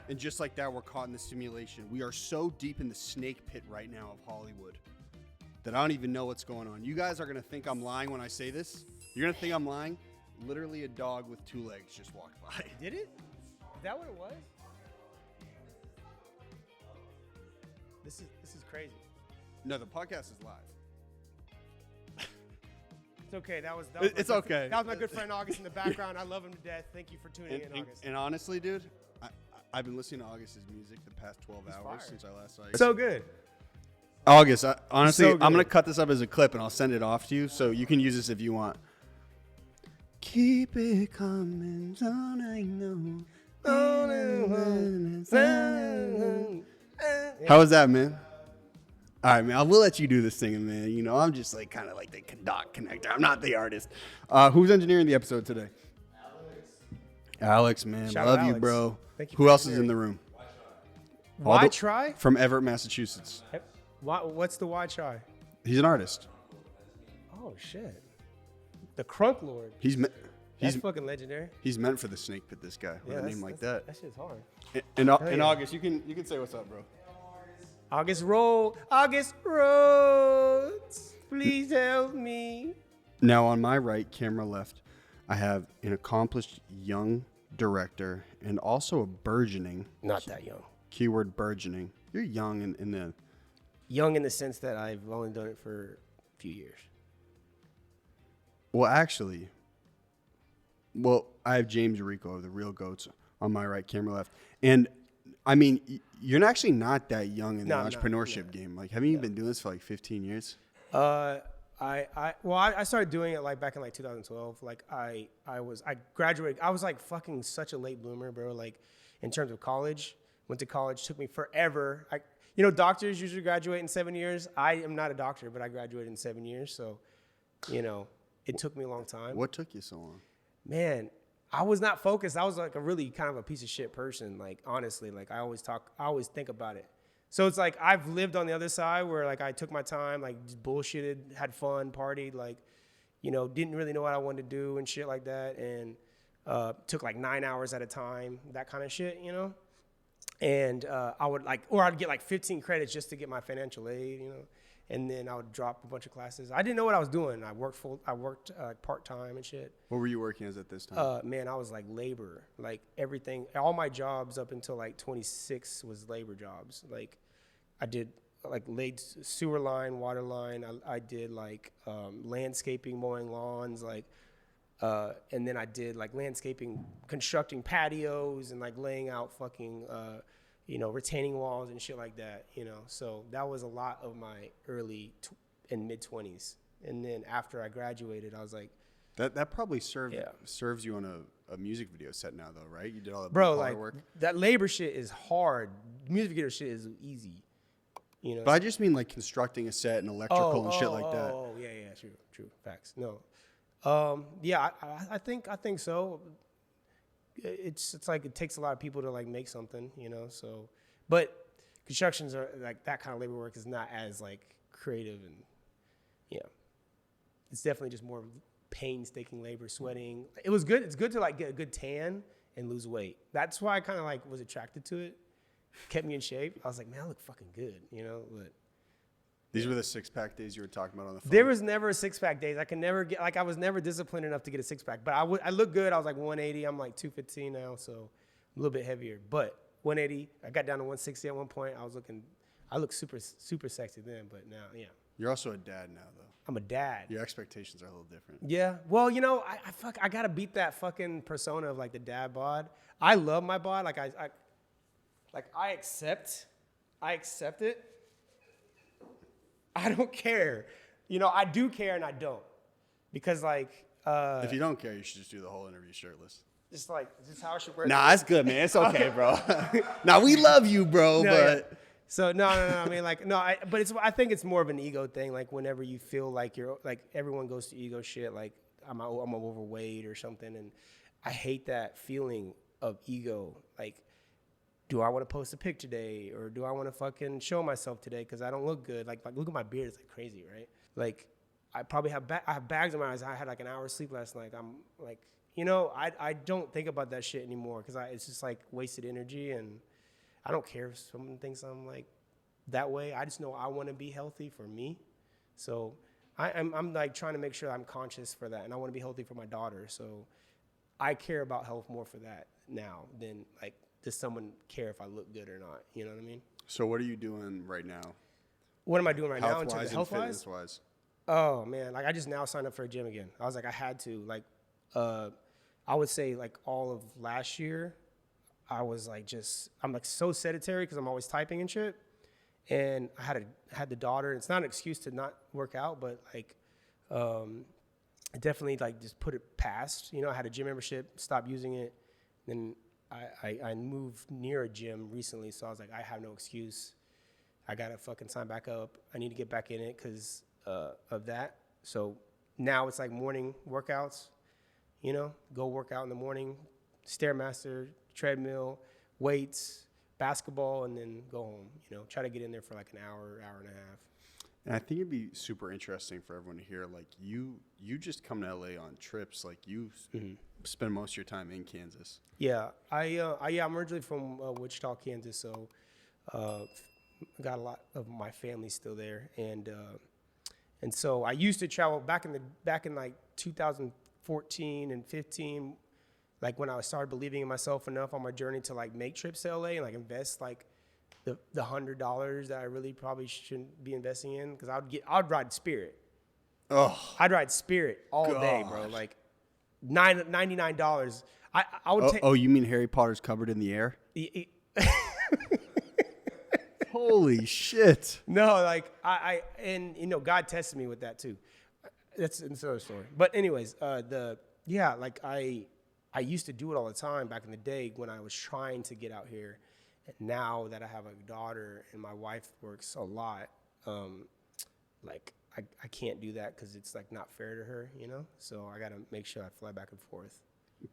And just like that, we're caught in the simulation. We are so deep in the snake pit right now of Hollywood that I don't even know what's going on. You guys are going to think I'm lying when I say this. You're going to think I'm lying. Literally a dog with 2 legs just walked by. Did it? Is that what it was? This is crazy. No, the podcast is live. It's okay. It's okay. That was my good friend August in the background. I love him to death. Thank you for tuning in, August. And honestly, dude, I've been listening to August's music the past 12 hours since I last saw you. So good. August, honestly, So I'm going to cut this up as a clip and I'll send it off to you so you can use this if you want. Keep it coming, don't I know? How was that, man? All right, man, I will let you do this thing, man. You know, I'm just like kind of like the dot connector. I'm not the artist. Who's engineering the episode today? Alex, man. Shout Love out you, Alex. bro. Thank you Who for else is in the room? Why try? From Everett, Massachusetts. What's the why try? He's an artist. Oh, shit. The Crunk Lord. That's fucking legendary. He's meant for the snake pit, this guy, with a name like that. That shit's hard. And yeah. August, you can say what's up, bro. August Rhodes, please help me. Now, on my right, camera left, I have an accomplished young director and also a burgeoning. Not that young. Keyword burgeoning. You're young in the... Young in the sense that I've only done it for a few years. Well, actually... Well, I have James Rico of the Real Goats on my right, camera left. And, I mean, you're actually not that young in the entrepreneurship game. Like, haven't you been doing this for, like, 15 years? I started doing it, like, back in, like, 2012. Like, I graduated. I was, like, fucking such a late bloomer, bro. Like, in terms of college. Went to college. Took me forever. Doctors usually graduate in 7 years. I am not a doctor, but I graduated in 7 years. So, it took me a long time. What took you so long? Man, I was not focused. I was like a really kind of a piece of shit person. Like, honestly, like I always think about it. So it's like, I've lived on the other side where like I took my time, like just bullshitted, had fun, partied, like, didn't really know what I wanted to do and shit like that. And took like 9 hours at a time, that kind of shit, And I would I'd get like 15 credits just to get my financial aid, And then I would drop a bunch of classes. I didn't know what I was doing. I worked part-time and shit. What were you working as at this time? Man, I was like labor. Like everything, all my jobs up until like 26 was labor jobs. Like I did like laid sewer line, water line. I did like landscaping, mowing lawns, and then I did like landscaping, constructing patios and like laying out fucking retaining walls and shit like that, So that was a lot of my early and mid 20s. And then after I graduated, I was like, that probably serves you on a music video set now, though, right? You did all that work. That labor shit is hard. Music video shit is easy, But I just mean like constructing a set and electrical and shit like that. Oh, yeah, true, facts. No, I think so. It's like it takes a lot of people to like make something, so, but constructions are like that kind of labor work is not as like creative and it's definitely just more painstaking labor, sweating. It was good. It's good to like get a good tan and lose weight. That's why I kind of like was attracted to it. Kept me in shape. I was like, man, I look fucking good, but These were the 6-pack days you were talking about on the phone. There was never a 6-pack days. I can never get, like, I was never disciplined enough to get a 6-pack. But I look good. I was like 180. I'm like 215 now, so a little bit heavier. But 180. I got down to 160 at one point. I looked super, super sexy then. But now, yeah. You're also a dad now, though. I'm a dad. Your expectations are a little different. Yeah. Well, I gotta beat that fucking persona of like the dad bod. I love my bod. Like I accept it. I don't care. I do care and I don't. Because if you don't care, you should just do the whole interview shirtless. Just how it should work. Nah, it's good, man. It's okay, bro. Nah, we love you, bro, but... Yeah. So no. I mean, I think it's more of an ego thing. Like whenever you feel like you're like everyone goes to ego shit. Like I'm overweight or something, and I hate that feeling of ego. Like, do I want to post a pic today, or do I want to fucking show myself today because I don't look good? Like look at my beard; it's like crazy, right? Like I probably have I have bags in my eyes. I had like an hour's sleep last night. I'm like, I don't think about that shit anymore because it's just like wasted energy and. I don't care if someone thinks I'm like that way. I just know I want to be healthy for me. So I'm like trying to make sure I'm conscious for that, and I want to be healthy for my daughter. So I care about health more for that now than like, does someone care if I look good or not? You know what I mean? So what are you doing right now? What am I doing right now in terms of Health-wise and health-wise? fitness-wise? Oh man, like I just now signed up for a gym again. I was like, I had to. Like, I would say like all of last year, I was like I'm like so sedentary because I'm always typing and shit. And I had the daughter. It's not an excuse to not work out, but like, I definitely like just put it past. You know, I had a gym membership, stopped using it. Then I moved near a gym recently, so I was like, I have no excuse. I gotta fucking sign back up. I need to get back in it because of that. So now it's like morning workouts. You know, go work out in the morning, Stairmaster, treadmill, weights, basketball, and then go home. You know, try to get in there for like an hour, hour and a half. And I think it'd be super interesting for everyone to hear, like, you just come to LA on trips, like you spend most of your time in Kansas. Yeah, I'm originally from Wichita, Kansas, so got a lot of my family still there, and so I used to travel back in like 2014 and 15, like when I started believing in myself enough on my journey to like make trips to LA and like invest like the $100 that I really probably shouldn't be investing in, because I'd ride Spirit. Oh, I'd ride Spirit all day, bro. Like $99. I would take. Oh, you mean Harry Potter's covered in the air? Holy shit! No, like and you know, God tested me with that too. That's another story. But anyways, like I used to do it all the time back in the day when I was trying to get out here. And now that I have a daughter and my wife works a lot, like I can't do that because it's like not fair to her, you know? So I got to make sure I fly back and forth.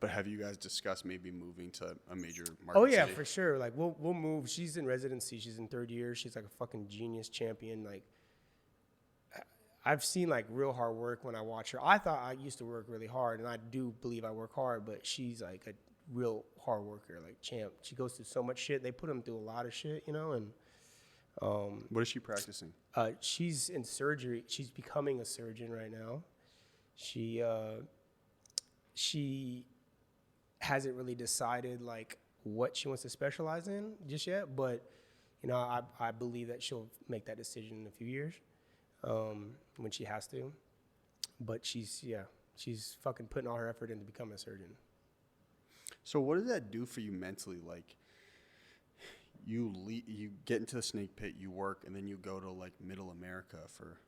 But have you guys discussed maybe moving to a major market Oh yeah, city? for sure. Like we'll move. She's in residency. She's in third year. She's like a fucking genius champion. Like I've seen like real hard work when I watch her. I thought I used to work really hard, and I do believe I work hard, but she's like a real hard worker, like champ. She goes through so much shit. They put them through a lot of shit, you know. And what is she practicing? She's in surgery. She's becoming a surgeon right now. She hasn't really decided like what she wants to specialize in just yet, but you know, I believe that she'll make that decision in a few years when she has to. But she's fucking putting all her effort into becoming a surgeon. So what does that do for you mentally? Like, you get into the snake pit, you work, and then you go to like Middle America for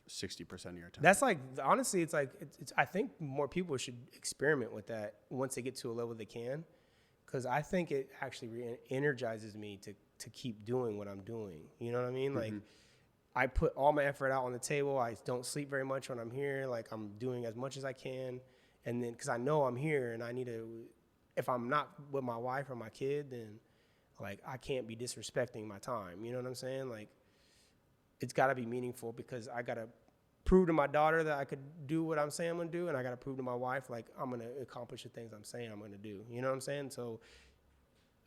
60% of your time. That's like, honestly, it's like I think more people should experiment with that once they get to a level they can, because I think it actually energizes me to keep doing what I'm doing. You know what I mean? Like, I put all my effort out on the table. I don't sleep very much when I'm here. Like, I'm doing as much as I can, and then because I know I'm here and I need to. If I'm not with my wife or my kid, then like I can't be disrespecting my time. You know what I'm saying? Like, it's got to be meaningful because I got to prove to my daughter that I could do what I'm saying I'm going to do, and I got to prove to my wife like I'm going to accomplish the things I'm saying I'm going to do. You know what I'm saying? So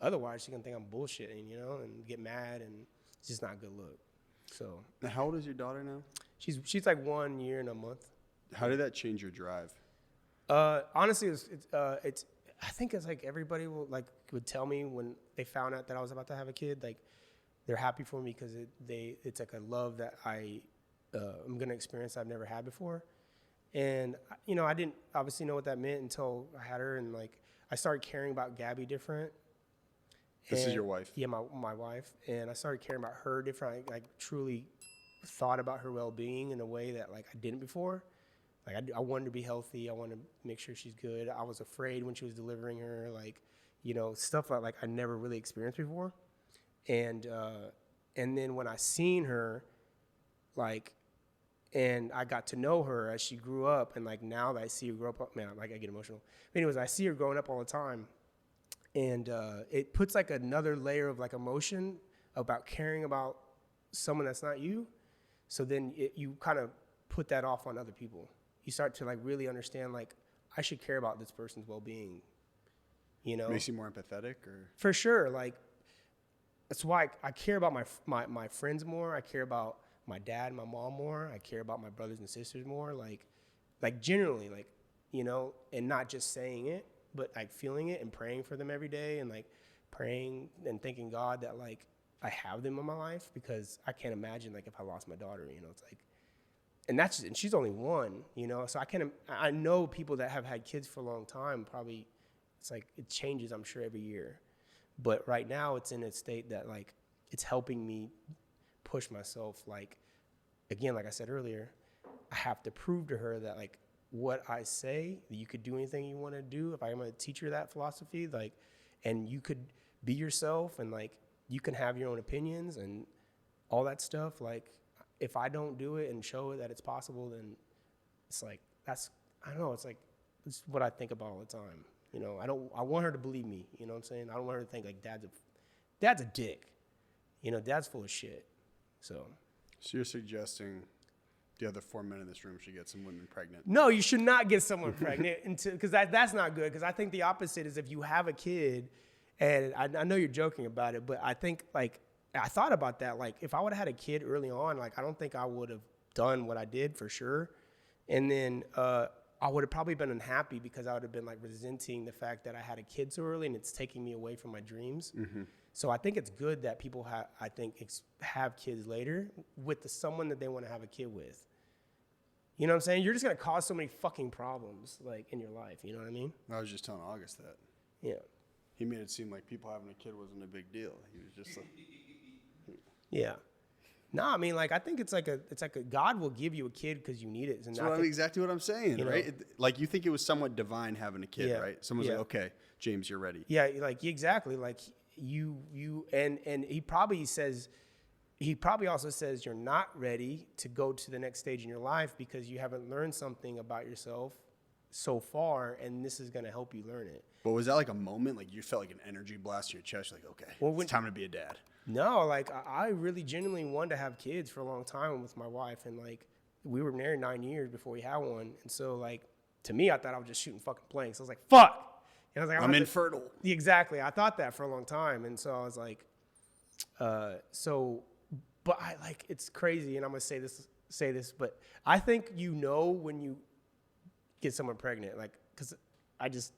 otherwise she's going to think I'm bullshitting, you know, and get mad, and it's just not a good look. So now, how old is your daughter now? She's like 1 year and a month. How did that change your drive? Honestly, it's I think it's like everybody would tell me when they found out that I was about to have a kid, like they're happy for me because it's like a love that I'm gonna experience I've never had before, and you know I didn't obviously know what that meant until I had her, and like I started caring about Gabby different. This is your wife? Yeah, my wife, and I started caring about her different. I like truly thought about her well-being in a way that like I didn't before. Like I wanted to be healthy. I wanted to make sure she's good. I was afraid when she was delivering her, like, you know, stuff like I never really experienced before. And then when I seen her, like, and I got to know her as she grew up, and like now that I see her grow up, man, like I get emotional. But anyways, I see her growing up all the time, and it puts like another layer of like emotion about caring about someone that's not you. So then you kind of put that off on other people. You start to like really understand like I should care about this person's well-being, you know. Makes you more empathetic, or? For sure. Like that's why I care about my friends more. I care about my dad and my mom more. I care about my brothers and sisters more. Like generally, like, you know, and not just saying it, but like feeling it and praying for them every day, and like praying and thanking God that like I have them in my life, because I can't imagine like if I lost my daughter, you know, it's like, and she's only one, you know, so I know people that have had kids for a long time, probably it's like it changes, I'm sure, every year. But right now it's in a state that like it's helping me push myself. Like, again, like I said earlier, I have to prove to her that like what I say, that you could do anything you want to do. If I'm going to teach her that philosophy, like, and you could be yourself, and like you can have your own opinions and all that stuff. Like, if I don't do it and show her that it's possible, then it's like, I don't know, it's what I think about all the time. You know, I want her to believe me, you know what I'm saying? I don't want her to think like dad's a dick. You know, dad's full of shit. So you're suggesting the other 4 men in this room should get some women pregnant? No, you should not get someone pregnant, because that's not good. Because I think the opposite is if you have a kid, and I know you're joking about it, but I think like, I thought about that. Like, if I would have had a kid early on, like, I don't think I would have done what I did, for sure. And then I would have probably been unhappy, because I would have been like resenting the fact that I had a kid so early and it's taking me away from my dreams. Mm-hmm. So I think it's good that people have kids later with someone that they want to have a kid with. You know what I'm saying? You're just going to cause so many fucking problems like in your life. You know what I mean? I was just telling August that. Yeah. He made it seem like people having a kid wasn't a big deal. He was just like... Yeah. No, I mean, like, I think it's like a God will give you a kid because you need it. And that's exactly what I'm saying, right? Like, you think it was somewhat divine having a kid, right? Someone's like, okay, James, you're ready. Yeah, like, exactly. Like, and he probably also says you're not ready to go to the next stage in your life because you haven't learned something about yourself so far, and this is going to help you learn it. But was that like a moment, like you felt like an energy blast in your chest, like, okay, it's time to be a dad? No, like, I really genuinely wanted to have kids for a long time with my wife, and like, we were married 9 years before we had one, and so like, to me, I thought I was just shooting fucking blanks. I was like, fuck! And I was like, I'm infertile. Exactly, I thought that for a long time, and so I was like, but I like, it's crazy, and I'm gonna say this, but I think when you get someone pregnant, like, cause I just,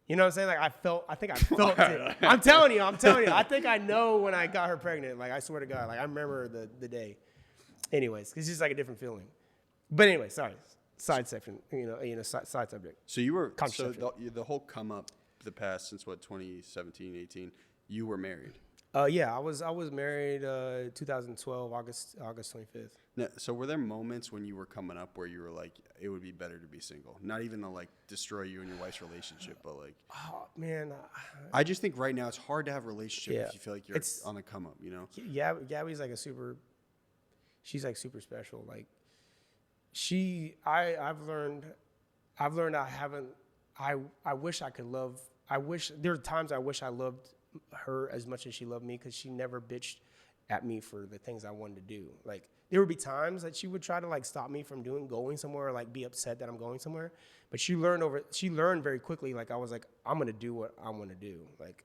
you know what I'm saying? Like, I think I felt it. I'm telling you. I think I know when I got her pregnant. Like, I swear to God. Like, I remember the day. Anyways, it's just like a different feeling. But anyway, sorry. Side section, side subject. So the whole come up the past since 2017, 18, you were married? Yeah, I was married 2012, August 25th. Now, so were there moments when you were coming up where you were like, it would be better to be single? Not even to like destroy you and your wife's relationship, but like, oh man, I just think right now it's hard to have a relationship if you feel like you're on the come up, you know? Yeah, Gabby's like she's like super special. Like, I've learned I wish I could love. There are times I wish I loved her as much as she loved me, because she never bitched at me for the things I wanted to do. Like, there would be times that she would try to like stop me from going somewhere, or like be upset that I'm going somewhere. But she learned very quickly. Like, I was like, I'm gonna do what I want to do. Like,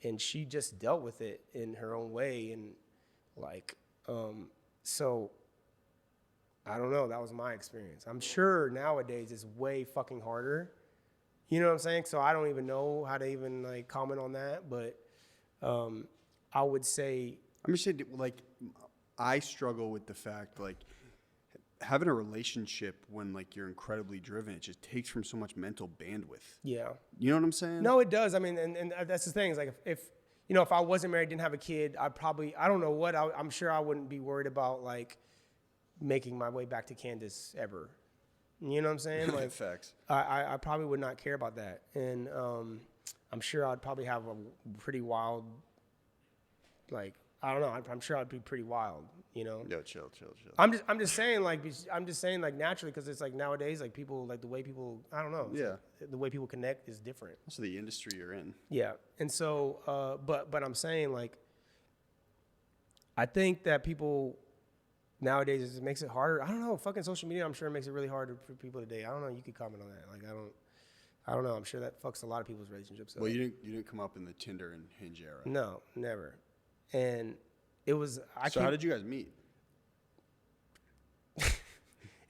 and she just dealt with it in her own way. And like, so I don't know. That was my experience. I'm sure nowadays it's way fucking harder. You know what I'm saying? So I don't even know how to even like comment on that. But I would say, I'm just saying, like, I struggle with the fact, like, having a relationship when, like, you're incredibly driven, it just takes from so much mental bandwidth. Yeah. You know what I'm saying? No, it does. I mean, and that's the thing. Is like, if I wasn't married, didn't have a kid, I don't know what, I'm sure I wouldn't be worried about, like, making my way back to Kansas ever. You know what I'm saying? Like, facts. I probably would not care about that. And I'm sure I'd probably have a pretty wild, like, I don't know. I'm sure I'd be pretty wild, you know. Yo, chill. I'm just saying like naturally, because it's like nowadays, like, people, like, the way people, I don't know. Yeah. Like, the way people connect is different. Also the industry you're in. Yeah, and so, but I'm saying, like, I think that people nowadays, it makes it harder. I don't know. Fucking social media, I'm sure it makes it really hard for people today. I don't know. You could comment on that. Like, I don't know. I'm sure that fucks a lot of people's relationships up. Well, you didn't come up in the Tinder and Hinge era. No, never. And it was, So how did you guys meet?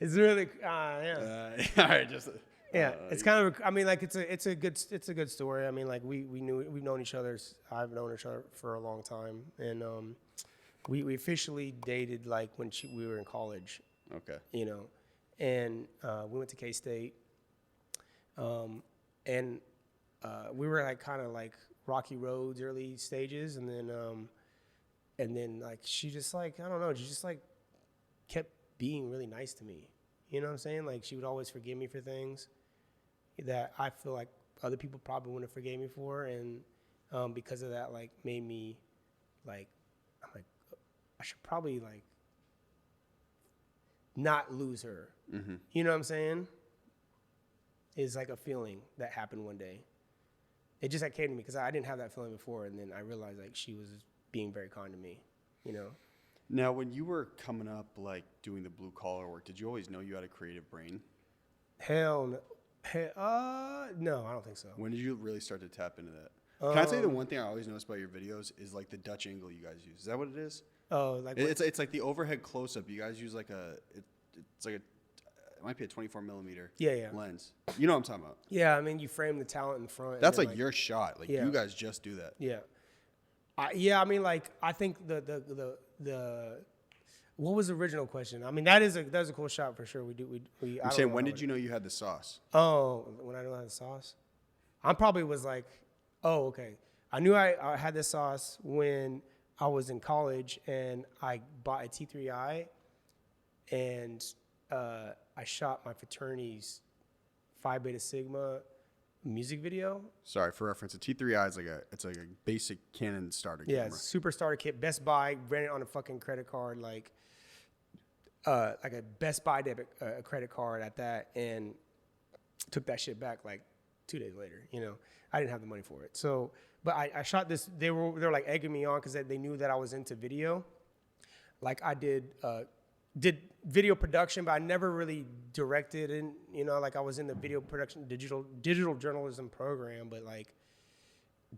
It's really, yeah. All right, just. Yeah, it's kind of. I mean, like it's a good story. I mean, like we've known each other. I've known each other for a long time, and we officially dated like when we were in college. Okay. You know, and we went to K-State, and we were like kind of like rocky roads, early stages, and then like she just like I don't know, she just like kept being really nice to me. You know what I'm saying? Like she would always forgive me for things that I feel like other people probably wouldn't have forgave me for, and because of that, like made me like I'm like I should probably like not lose her. Mm-hmm. You know what I'm saying? It's like a feeling that happened one day. It just like came to me because I didn't have that feeling before, and then I realized like she was being very kind to me. You know. Now, when you were coming up, like doing the blue collar work, did you always know you had a creative brain? Hell no. No, I don't think so. When did you really start to tap into that? Can I tell you the one thing I always notice about your videos is like the Dutch angle you guys use. Is that what it is? Oh, like it's like the overhead close up. You guys use like it's like it might be a 24 millimeter lens. You know what I'm talking about? Yeah, I mean you frame the talent in front. That's like your shot. Like you guys just do that. Yeah. I mean, like I think the what was the original question? I mean, that is a cool shot for sure. I'm saying, when did you know you had the sauce? Oh, when I knew I had the sauce, I probably was like, oh, okay. I knew I had the sauce when I was in college and I bought a T3i, and I shot my fraternity's Phi Beta Sigma music video. Sorry, for reference, a T3i is like a basic Canon starter camera. Yeah, super starter kit. Best Buy, ran it on a fucking credit card, like a Best Buy debit credit card at that, and took that shit back like 2 days later. You know, I didn't have the money for it. So, but I shot this. They were like egging me on because they knew that I was into video. Like I did video production, but I never really directed, and you know, like I was in the video production digital journalism program, but like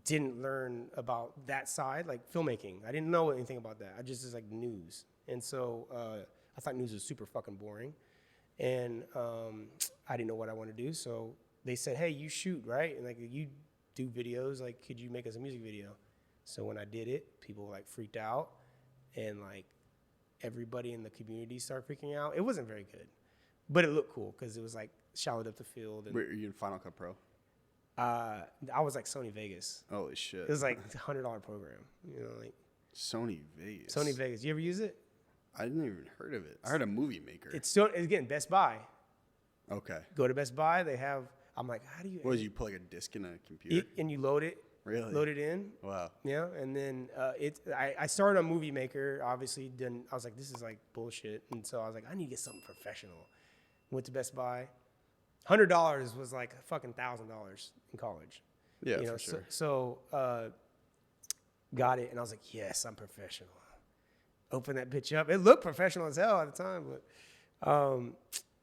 didn't learn about that side, like filmmaking. I didn't know anything about that. I just was like news, and so I thought news was super fucking boring, and I didn't know what I wanted to do. So they said, "Hey, you shoot, right? And like you do videos. Like, could you make us a music video?" So when I did it, people like freaked out, and like everybody in the community started freaking out. It wasn't very good, but it looked cool because it was like shallowed up the field. And, wait, are you in Final Cut Pro? I was like Sony Vegas. Holy shit! It was like $100 program. You know, like Sony Vegas. Sony Vegas. You ever use it? I didn't even heard of it. I heard a movie maker. It's still, again, Best Buy. Okay. Go to Best Buy. They have. I'm like, how do you? What, you put like a disc in a computer? And you load it. Really? Load it in. Wow. Yeah, and then I started a movie maker. Obviously, then I was like, this is like bullshit, and so I was like, I need to get something professional. Went to Best Buy. $100 was like fucking $1,000 in college. Yeah, you know, for sure. So got it, and I was like, yes, I'm professional. Open that bitch up. It looked professional as hell at the time, but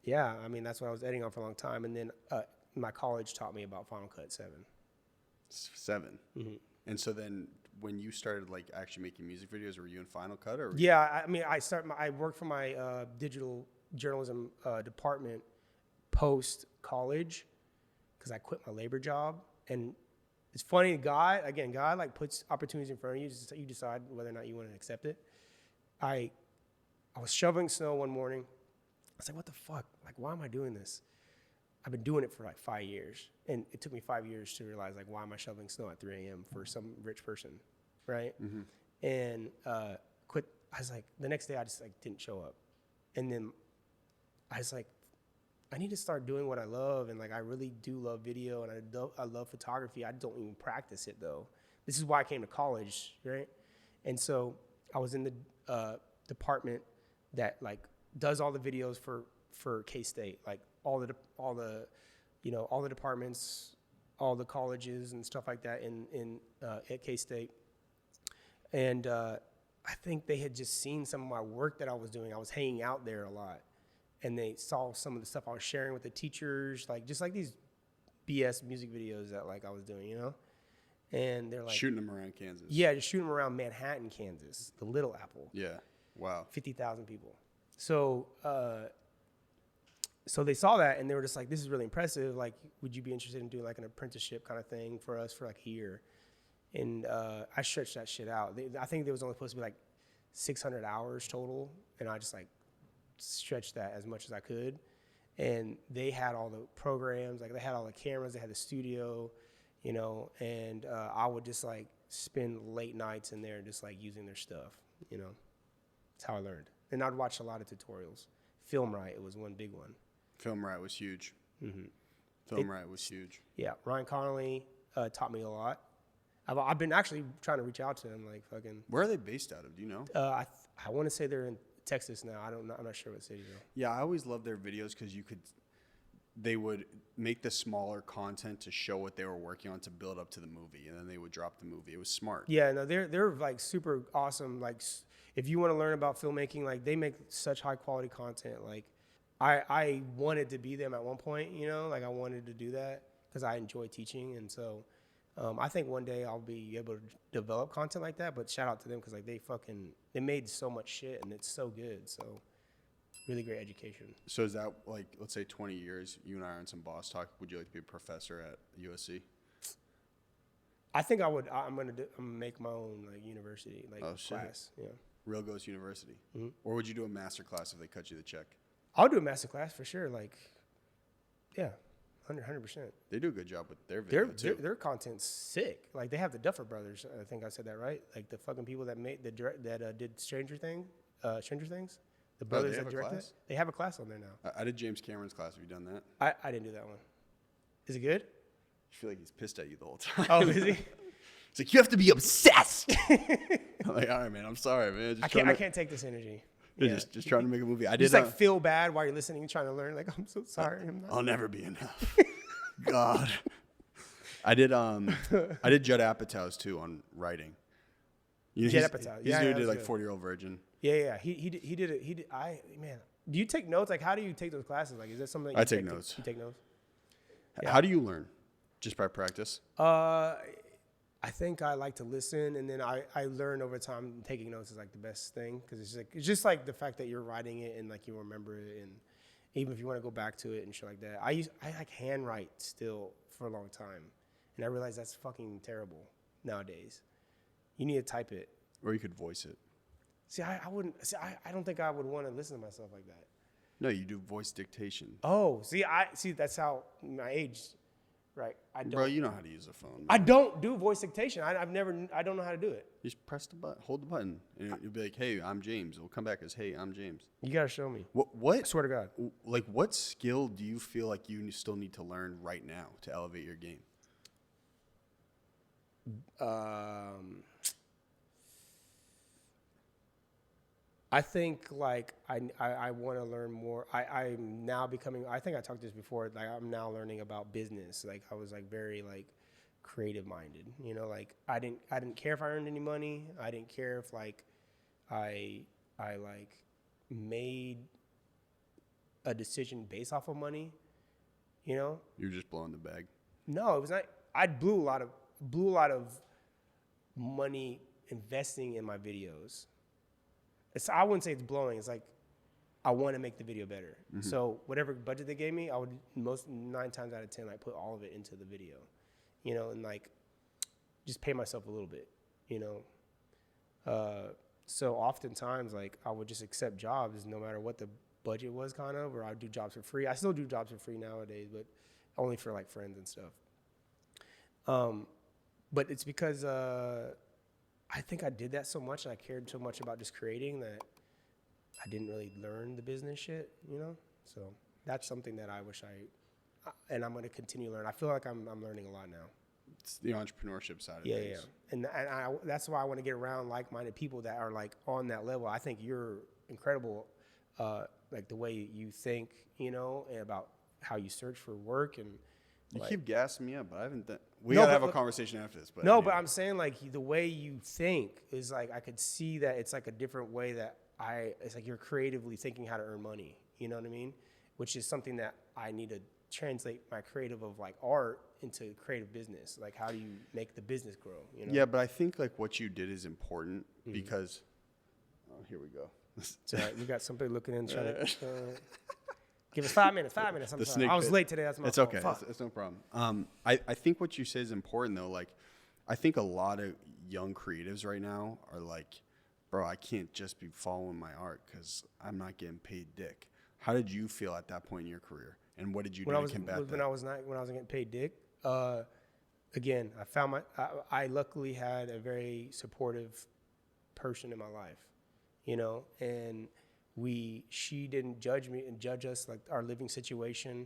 yeah, I mean, that's what I was editing on for a long time. And then my college taught me about Final Cut 7. 7. Mm-hmm. And so then when you started like actually making music videos, were you in Final Cut or? Yeah, I mean, I worked for my digital journalism department post college because I quit my labor job. And it's funny, God like puts opportunities in front of you. You decide whether or not you want to accept it. I was shoveling snow one morning. I was like, what the fuck? Like, why am I doing this? I've been doing it for like 5 years. And it took me 5 years to realize, like, why am I shoveling snow at 3 a.m. for some rich person, right? Mm-hmm. And quit. I was like, the next day I just like didn't show up. And then I was like, I need to start doing what I love. And like, I really do love video and I love photography. I don't even practice it though. This is why I came to college, right? And so I was in the department that like does all the videos for K-State, like all the departments, all the colleges and stuff like that at K-State. And I think they had just seen some of my work that I was doing. I was hanging out there a lot, and they saw some of the stuff I was sharing with the teachers, like just like these BS music videos that like I was doing, you know. And they're like shooting them around Kansas. Yeah, just shooting them around Manhattan, Kansas, the Little Apple. Yeah. Wow. 50,000 people. So so they saw that and they were just like, this is really impressive. Like, would you be interested in doing like an apprenticeship kind of thing for us for like a year? And I stretched that shit out. I think there was only supposed to be like 600 hours total. And I just like stretched that as much as I could. And they had all the programs, like they had all the cameras, they had the studio, you know, and I would just like spend late nights in there just like using their stuff, you know. That's how I learned. And I'd watch a lot of tutorials. Film Right, it was one big one. Film Right was huge. Mm-hmm. Film Right was huge. Yeah, Ryan Connolly taught me a lot. I've been actually trying to reach out to him, like fucking. Where are they based out of? Do you know? I want to say they're in Texas now. I'm not sure what city though. Yeah, I always loved their videos because they would make the smaller content to show what they were working on to build up to the movie, and then they would drop the movie. It was smart. Yeah, no, they're like super awesome. Like, if you want to learn about filmmaking, like they make such high quality content. Like, I wanted to be them at one point, you know, like I wanted to do that because I enjoy teaching, and so I think one day I'll be able to develop content like that. But shout out to them because like they made so much shit and it's so good. So really great education. So is that like, let's say 20 years, you and I are on some boss talk. Would you like to be a professor at USC? I think I would. I'm gonna make my own like university like class. Yeah. Real Ghost University. Mm-hmm. Or would you do a master class if they cut you the check? I'll do a master class for sure. Like, yeah, 100%. They do a good job with their video too. Their content's sick. Like they have the Duffer Brothers. I think I said that right. Like the fucking people that did Stranger Things. The brothers that directed it. They have a class on there now. I did James Cameron's class. Have you done that? I didn't do that one. Is it good? I feel like he's pissed at you the whole time. Oh, is he? It's like, you have to be obsessed. I'm like, all right, man. I'm sorry, man. I can't take this energy. Yeah. Just trying to make a movie. I did just like feel bad while you're listening and trying to learn. Like, I'm so sorry. I'll never be enough. God. I did Judd Apatow's too on writing. You know, Judd Apatow. He's did like 40-Year-Old Virgin. Yeah. He did it. Man. Do you take notes? Like, how do you take those classes? Like, is that something I take notes. You take notes? Yeah. How do you learn? Just by practice? I think I like to listen, and then I learn over time. Taking notes is like the best thing because it's just like the fact that you're writing it and like you remember it, and even if you want to go back to it and shit like that. I like handwrite still for a long time, and I realize that's fucking terrible nowadays. You need to type it, or you could voice it. See, I wouldn't. See, I don't think I would want to listen to myself like that. No, you do voice dictation. Oh, see. That's how my age. Right, I don't. Bro, you know how to use a phone. Man. I don't do voice dictation. I don't know how to do it. You just press the button, hold the button, and you'll be like, "Hey, I'm James." It'll come back as, "Hey, I'm James." You gotta show me. What? I swear to God. Like, what skill do you feel like you still need to learn right now to elevate your game? I think like I want to learn more. I'm now becoming. I think I talked this before. Like I'm now learning about business. Like I was like very like creative minded. You know, like I didn't care if I earned any money. I didn't care if like I like made a decision based off of money. You know. You're just blowing the bag. No, it was not. I blew a lot of money investing in my videos. I wouldn't say it's blowing. It's like I want to make the video better. Mm-hmm. So whatever budget they gave me, I would 9 times out of 10, I put all of it into the video, you know, and like just pay myself a little bit, you know. So oftentimes, like I would just accept jobs no matter what the budget was, kind of, or I'd do jobs for free. I still do jobs for free nowadays, but only for like friends and stuff. But it's because I think I did that so much and I cared so much about just creating that I didn't really learn the business shit, you know? So that's something that I wish and I'm going to continue to learn. I feel like I'm learning a lot now. It's the entrepreneurship side of Yeah. things. And that's why I want to get around like-minded people that are like on that level. I think you're incredible, like the way you think, you know, and about how you search for work and you keep gassing me up, but I haven't done. We gotta have a conversation after this. But anyway. But I'm saying like the way you think is like I could see that it's like a different way that it's like you're creatively thinking how to earn money. You know what I mean? Which is something that I need to translate my creative of like art into creative business? Like, how do you make the business grow? You know? Yeah, but I think like what you did is important because, oh, here we go. It's all right. We got somebody looking in trying to give us 5 minutes. 5 minutes. I'm sorry. I was late today. That's my fault. It's okay. It's no problem. I think what you say is important though. Like, I think a lot of young creatives right now are like, bro, I can't just be following my art because I'm not getting paid dick. How did you feel at that point in your career, and what did you do to combat that? When I was getting paid dick, again, I luckily had a very supportive person in my life, you know, and she didn't judge me and judge us like our living situation,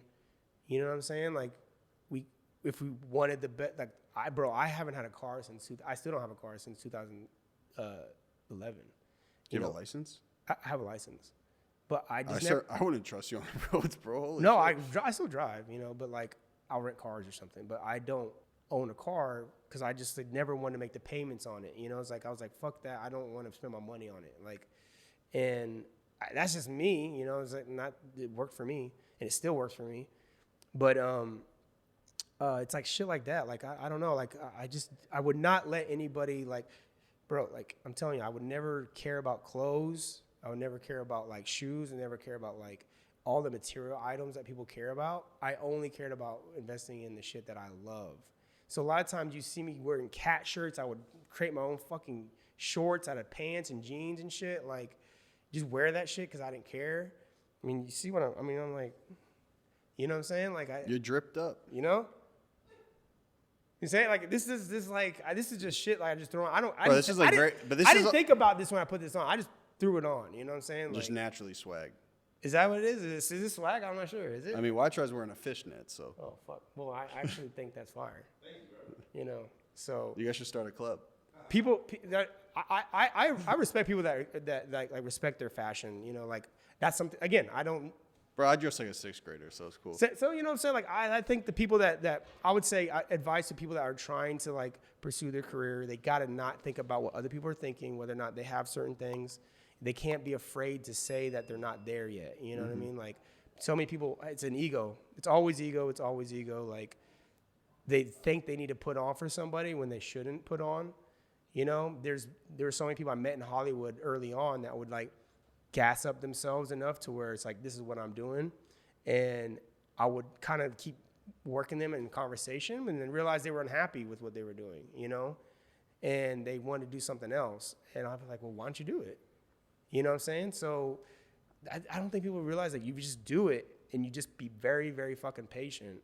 you know what I'm saying? Like, if we wanted the bet, like I haven't had a car I still don't have a car since 2011. You have a license? I have a license. But I wouldn't trust you on the roads, bro. Holy no, shit. I still drive, you know, but like I'll rent cars or something. But I don't own a car because I just like, never wanted to make the payments on it. You know, it's like I was like, fuck that. I don't want to spend my money on it. Like, and that's just me. You know, it's like it worked for me, and it still works for me. But it's like shit like that. Like I don't know. Like I would not let anybody like, bro. Like I'm telling you, I would never care about clothes. I would never care about like shoes and never care about like all the material items that people care about. I only cared about investing in the shit that I love. So a lot of times you see me wearing cat shirts. I would create my own fucking shorts out of pants and jeans and shit. Like just wear that shit because I didn't care. I mean, you see what I'm like, you know what I'm saying? Like you're dripped up. You know? You say like this is just shit like I just throw on. I didn't think about this when I put this on. I just threw it on, you know what I'm saying? Just like, naturally swag. Is that what it is? Is this swag? I'm not sure. Is it? I mean, WHYTRI's wearing a fishnet, so. Oh, fuck. Well, I actually think that's fire. Thank you, bro. You know, so. You guys should start a club. I respect people that like respect their fashion, you know, like that's something, again, I don't. Bro, I dress like a 6th grader, so it's cool. So you know what I'm saying? Like, I think the people that I would say advice to people that are trying to like pursue their career, they got to not think about what other people are thinking, whether or not they have certain things. They can't be afraid to say that they're not there yet. You know what I mean? Like, so many people, it's an ego. It's always ego. It's always ego. Like, they think they need to put on for somebody when they shouldn't put on. You know, there were so many people I met in Hollywood early on that would like gas up themselves enough to where it's like, this is what I'm doing. And I would kind of keep working them in conversation and then realize they were unhappy with what they were doing, you know? And they wanted to do something else. And I'd be like, well, why don't you do it? You know what I'm saying? So I don't think people realize that you just do it and you just be very, very fucking patient.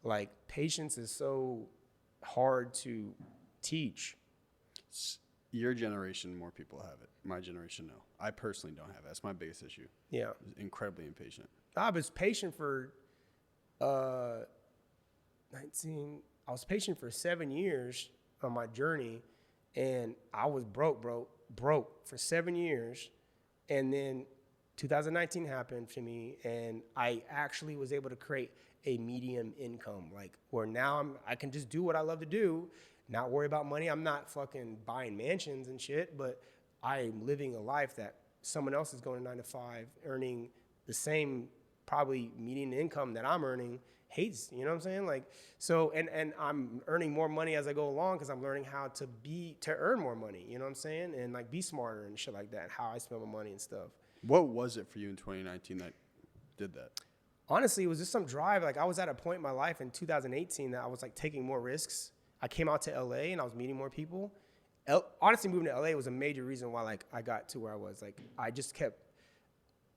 Like, patience is so hard to teach. Your generation, more people have it. My generation, no. I personally don't have it. That's my biggest issue. Yeah. Incredibly impatient. I was patient for 7 years on my journey, and I was broke for 7 years. And then 2019 happened to me, and I actually was able to create a medium income, like where now I can just do what I love to do, not worry about money. I'm not fucking buying mansions and shit, but I'm living a life that someone else is going to 9 to 5, earning the same probably median income that I'm earning, hates, you know what I'm saying? Like, so, and I'm earning more money as I go along because I'm learning how to earn more money, you know what I'm saying? And like be smarter and shit like that, how I spend my money and stuff. What was it for you in 2019 that did that? Honestly, it was just some drive. Like, I was at a point in my life in 2018 that I was like taking more risks. I came out to LA and I was meeting more people. Honestly, moving to LA was a major reason why like I got to where I was. Like, I just kept,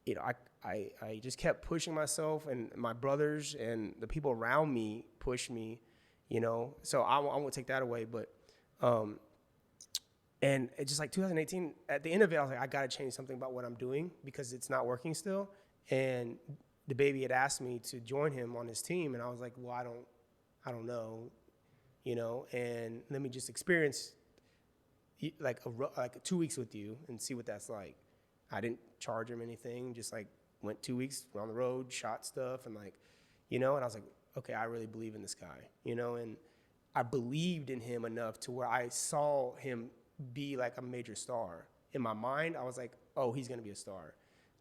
you know, I just kept pushing myself, and my brothers and the people around me pushed me, you know. So I won't take that away, but and it's just like 2018. At the end of it, I was like, I gotta change something about what I'm doing because it's not working still. And DaBaby had asked me to join him on his team, and I was like, well, I don't know, you know, and let me just experience like 2 weeks with you and see what that's like. I didn't charge him anything, just like went 2 weeks on the road, shot stuff, and like, you know, and I was like, okay, I really believe in this guy, you know, and I believed in him enough to where I saw him be like a major star. In my mind, I was like, oh, he's gonna be a star.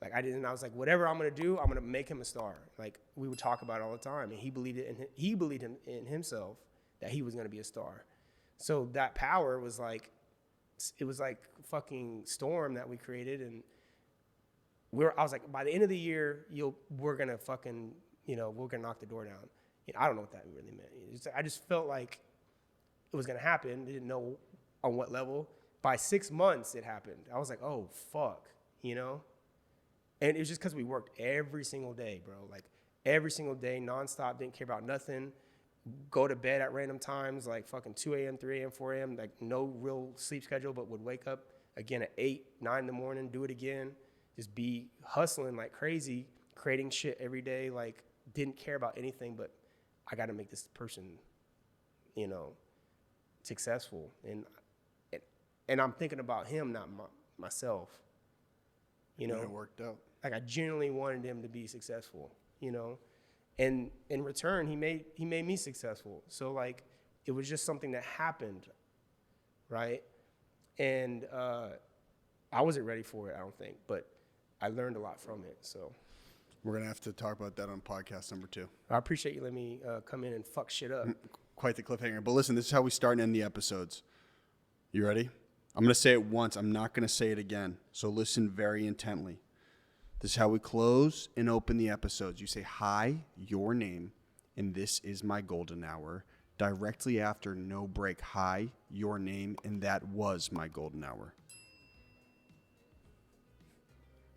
Like I was like, whatever I'm gonna do, I'm gonna make him a star. Like we would talk about it all the time, and he believed in himself that he was gonna be a star. So that power was like, it was like fucking storm that we created, and I was like, by the end of the year, we're gonna fucking, we're gonna knock the door down. I don't know what that really meant. I just felt like it was gonna happen. Didn't know on what level. By 6 months, it happened. I was like, oh fuck, And it was just because we worked every single day, bro. Like every single day, nonstop, didn't care about nothing. Go to bed at random times, like fucking 2 a.m., 3 a.m., 4 a.m., like no real sleep schedule, but would wake up again at 8, 9 in the morning, do it again. Just be hustling like crazy, creating shit every day. Like didn't care about anything, but I got to make this person, successful. And I'm thinking about him, not myself. And it worked out. Like I genuinely wanted him to be successful, and in return, he made me successful. So like, it was just something that happened, right? And I wasn't ready for it, I don't think, but I learned a lot from it. So we're gonna have to talk about that on podcast number 2. I appreciate you letting me come in and fuck shit up. Quite the cliffhanger. But listen, this is how we start and end the episodes. You ready? I'm gonna say it once. I'm not gonna say it again. So listen very intently. This is how we close and open the episodes. You say, hi, your name, and this is my golden hour. Directly after, no break, hi, your name, and that was my golden hour.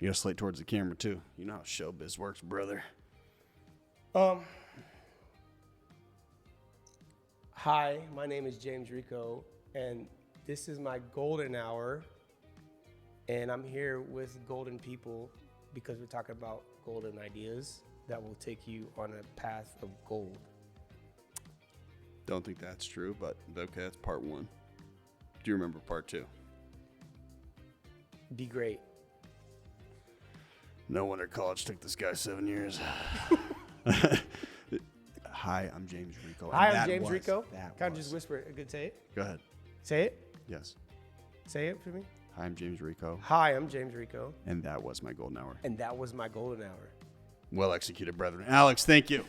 You gotta slate towards the camera, too. You know how showbiz works, brother. Hi, my name is James Rico, and this is my golden hour, and I'm here with golden people because we're talking about golden ideas that will take you on a path of gold. Don't think that's true, but okay, that's part 1. Do you remember part 2? Be great. No wonder college took this guy 7 years. Hi, I'm James Rico. Hi, I'm James Rico. Kind of just whisper it. Good, say it. Go ahead. Say it. Yes. Say it for me. Hi, I'm James Rico. Hi, I'm James Rico. And that was my golden hour. And that was my golden hour. Well executed, brethren. Alex, thank you.